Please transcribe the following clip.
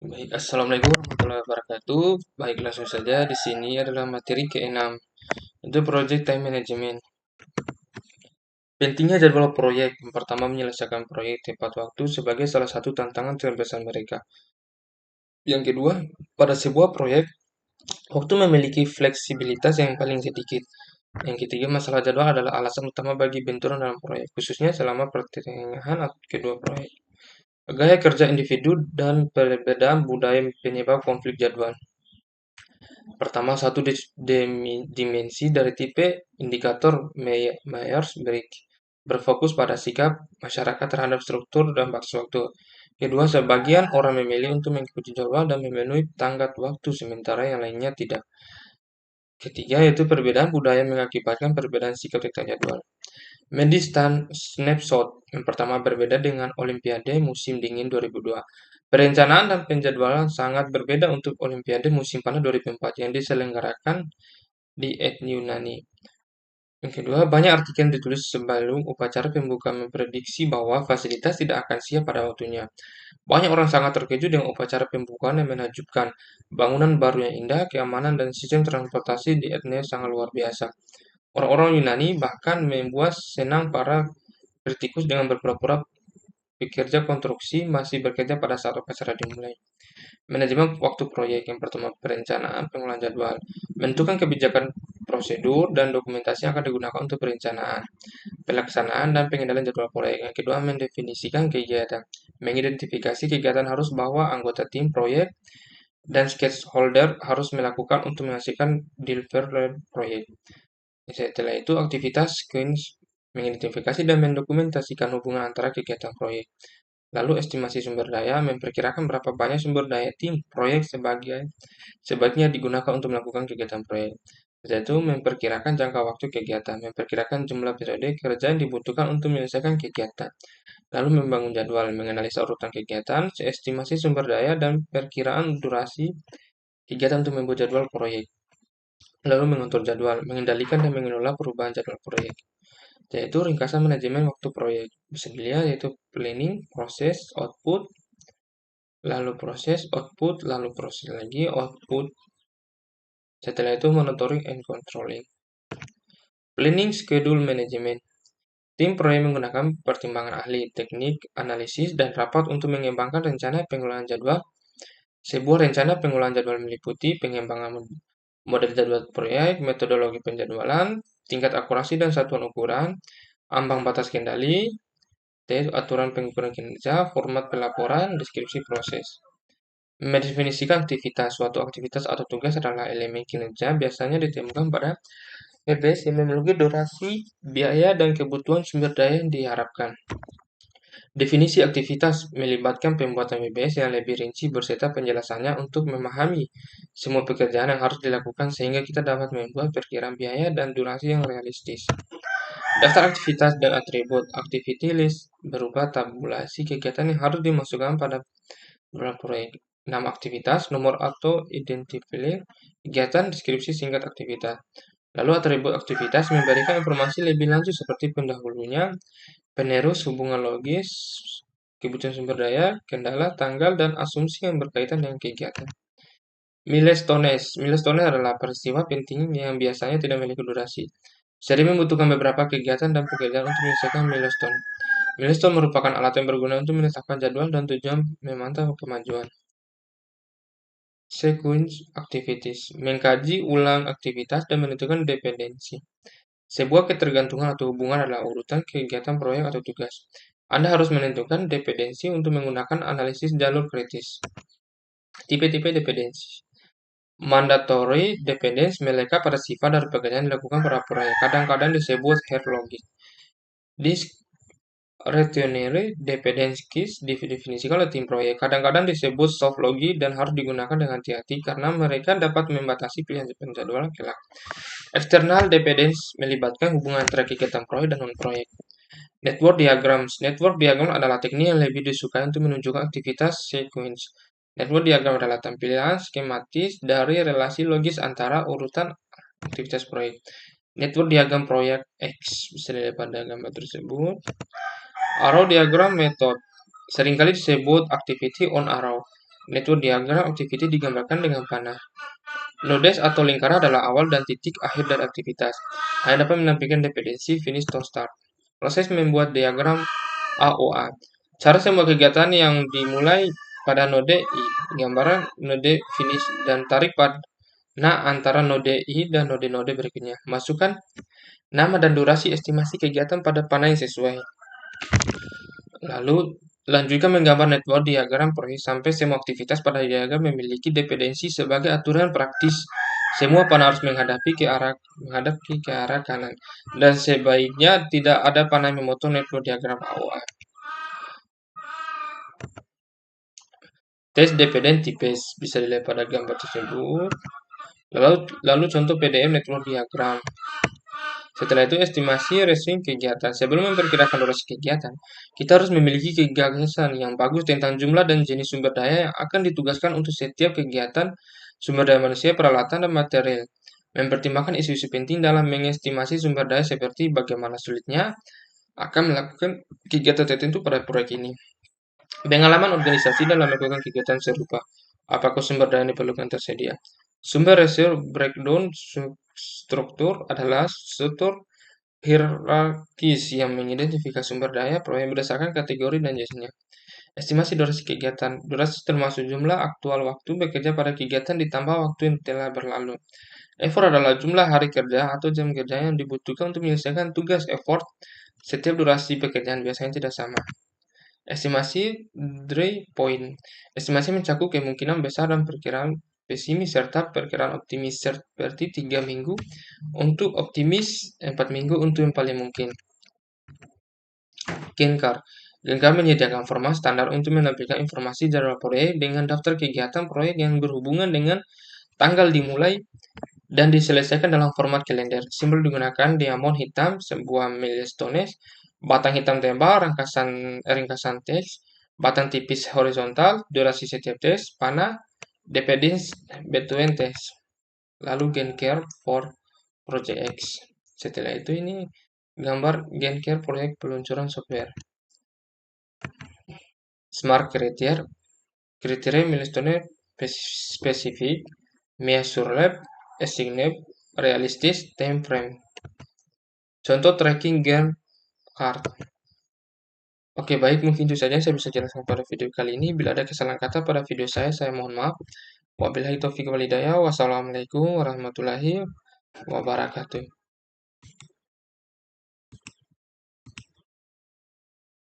Baik, assalamualaikum warahmatullahi wabarakatuh. Baik, langsung saja. Di sini adalah materi ke-6, itu Project Time Management. Pentingnya jadwal proyek. Yang pertama, menyelesaikan proyek tepat waktu sebagai salah satu tantangan terbesar mereka. Yang kedua, pada sebuah proyek, waktu memiliki fleksibilitas yang paling sedikit. Yang ketiga, masalah jadwal adalah alasan utama bagi benturan dalam proyek, khususnya selama pertengahan kedua proyek. Gaya kerja individu dan perbedaan budaya penyebab konflik jadwal. Pertama, satu dimensi dari tipe indikator Myers-Briggs berfokus pada sikap masyarakat terhadap struktur dan batas waktu. Kedua, sebagian orang memilih untuk mengikuti jadwal dan memenuhi tenggat waktu, sementara yang lainnya tidak. Ketiga, yaitu perbedaan budaya mengakibatkan perbedaan sikap tentang jadwal. Medis Snapshot yang pertama berbeda dengan Olimpiade musim dingin 2002. Perencanaan dan penjadwalan sangat berbeda untuk Olimpiade musim panas 2004 yang diselenggarakan di Yunani. Yang kedua, banyak artikel yang ditulis sebelum upacara pembukaan memprediksi bahwa fasilitas tidak akan siap pada waktunya. Banyak orang sangat terkejut dengan upacara pembukaan yang menakjubkan. Bangunan baru yang indah, keamanan, dan sistem transportasi di Athena sangat luar biasa. Orang-orang Yunani bahkan membuat senang para kritikus dengan berpura-pura pekerja konstruksi masih bekerja pada saat upacara dimulai. Manajemen waktu proyek yang pertama perencanaan pengelolaan jadwal. Menentukan kebijakan prosedur dan dokumentasi yang akan digunakan untuk perencanaan, pelaksanaan dan pengendalian jadwal proyek. Yang kedua, mendefinisikan kegiatan. Mengidentifikasi kegiatan harus bahwa anggota tim proyek dan stakeholder harus melakukan untuk menghasilkan deliverable proyek. Setelah itu, aktivitas screens mengidentifikasi dan mendokumentasikan hubungan antara kegiatan proyek. Lalu, estimasi sumber daya memperkirakan berapa banyak sumber daya tim proyek sebaiknya digunakan untuk melakukan kegiatan proyek. Setelah itu, memperkirakan jangka waktu kegiatan, memperkirakan jumlah periode kerja yang dibutuhkan untuk menyelesaikan kegiatan. Lalu, membangun jadwal, menganalisa urutan kegiatan, estimasi sumber daya, dan perkiraan durasi kegiatan untuk membuat jadwal proyek. Lalu mengatur jadwal, mengendalikan dan mengelola perubahan jadwal proyek. Yaitu ringkasan manajemen waktu proyek. Bisa dilihat yaitu planning, proses, output, lalu proses, output, lalu proses lagi, output. Setelah itu monitoring and controlling. Planning schedule management. Tim proyek menggunakan pertimbangan ahli, teknik, analisis, dan rapat untuk mengembangkan rencana pengelolaan jadwal. Sebuah rencana pengelolaan jadwal meliputi pengembangan model jadwal proyek, metodologi penjadwalan, tingkat akurasi dan satuan ukuran, ambang batas kendali, aturan pengukuran kinerja, format pelaporan, deskripsi proses. Mendefinisikan aktivitas. Suatu aktivitas atau tugas adalah elemen kinerja biasanya ditemukan pada PBS yang memiliki durasi, biaya, dan kebutuhan sumber daya yang diharapkan. Definisi aktivitas melibatkan pembuatan PBS yang lebih rinci berserta penjelasannya untuk memahami semua pekerjaan yang harus dilakukan sehingga kita dapat membuat perkiraan biaya dan durasi yang realistis. Daftar aktivitas dan atribut activity list berupa tabulasi kegiatan yang harus dimasukkan pada dalam proyek. Nama aktivitas, nomor atau identifier kegiatan, deskripsi singkat aktivitas. Lalu atribut aktivitas memberikan informasi lebih lanjut seperti pendahulunya, penerus, hubungan logis, kebutuhan sumber daya, kendala, tanggal, dan asumsi yang berkaitan dengan kegiatan. Milestones. Milestones adalah peristiwa penting yang biasanya tidak memiliki durasi. Sering membutuhkan beberapa kegiatan dan pekerjaan untuk menyelesaikan milestone. Milestone merupakan alat yang berguna untuk menetapkan jadwal dan tujuan memantau kemajuan. Sequence activities. Mengkaji ulang aktivitas dan menentukan dependensi. Sebuah ketergantungan atau hubungan adalah urutan kegiatan proyek atau tugas. Anda harus menentukan dependensi untuk menggunakan analisis jalur kritis. Tipe-tipe dependensi. Mandatory dependence melekat pada sifat dari pekerjaan yang dilakukan pada proyek. Kadang-kadang disebut hard logic. Discretionary dependence didefinisikan oleh tim proyek. Kadang-kadang disebut soft logic dan harus digunakan dengan hati-hati karena mereka dapat membatasi pilihan penjadwalan kelak. External dependence melibatkan hubungan antara kegiatan proyek dan non-proyek. Network diagrams. Network diagram adalah teknik yang lebih disukai untuk menunjukkan aktivitas sequence. Network diagram adalah tampilan skematis dari relasi logis antara urutan aktivitas proyek. Network diagram proyek X bisa dilihat pada gambar tersebut. Arrow diagram method seringkali disebut activity on arrow. Network diagram activity digambarkan dengan panah. Nodes atau lingkaran adalah awal dan titik akhir dari aktivitas. Hanya dapat menampilkan dependensi finish to start. Proses membuat diagram AOA. Cara semua kegiatan yang dimulai pada node I, gambaran node finish, dan tarik pada antara node I dan node-node berikutnya. Masukkan nama dan durasi estimasi kegiatan pada panah yang sesuai. Lalu, lanjutkan menggambar network diagram proyek sampai semua aktivitas pada diagram memiliki dependensi sebagai aturan praktis. Semua panah harus menghadapi ke arah kanan, dan sebaiknya tidak ada panah yang memotong network diagram AOA. Tes dependen tipis bisa dilihat pada gambar tersebut. Lalu contoh PDM network diagram. Setelah itu estimasi resim kegiatan. Sebelum memperkirakan durasi kegiatan, kita harus memiliki gagasan yang bagus tentang jumlah dan jenis sumber daya yang akan ditugaskan untuk setiap kegiatan, sumber daya manusia, peralatan, dan material. Mempertimbangkan isu-isu penting dalam mengestimasi sumber daya seperti bagaimana sulitnya akan melakukan kegiatan tertentu pada proyek ini. Pengalaman organisasi dalam melakukan kegiatan serupa. Apakah sumber daya yang diperlukan tersedia? Sumber resource breakdown struktur adalah struktur hierarkis yang mengidentifikasi sumber daya proyek berdasarkan kategori dan jenisnya. Estimasi durasi kegiatan. Durasi termasuk jumlah aktual waktu bekerja pada kegiatan ditambah waktu yang telah berlalu. Effort adalah jumlah hari kerja atau jam kerja yang dibutuhkan untuk menyelesaikan tugas effort. Setiap durasi pekerjaan biasanya tidak sama. Estimasi dry point. Estimasi mencakup kemungkinan besar dan perkiraan pesimis serta perkiraan optimis seperti 3 minggu untuk optimis, 4 minggu untuk yang paling mungkin. Genkar. Genkar menyediakan format standar untuk menampilkan informasi jadwal proyek dengan daftar kegiatan proyek yang berhubungan dengan tanggal dimulai dan diselesaikan dalam format kalender. Simbol digunakan diamond hitam, sebuah milestones, batang hitam tebal, ringkasan teks, batang tipis horizontal, durasi setiap teks, panah, dependence between teks. Lalu Gencare for Project X. Setelah itu ini gambar Gencare proyek peluncuran software. Smart Criteria, kriteria milestone spesifik, measurable, assignable, realistis, time frame. Contoh tracking Gantt chart. Oke, baik, mungkin itu saja yang saya bisa jelaskan pada video kali ini. Bila ada kesalahan kata pada video saya mohon maaf. Wabillahi taufiq wal hidayah. Wassalamualaikum warahmatullahi wabarakatuh.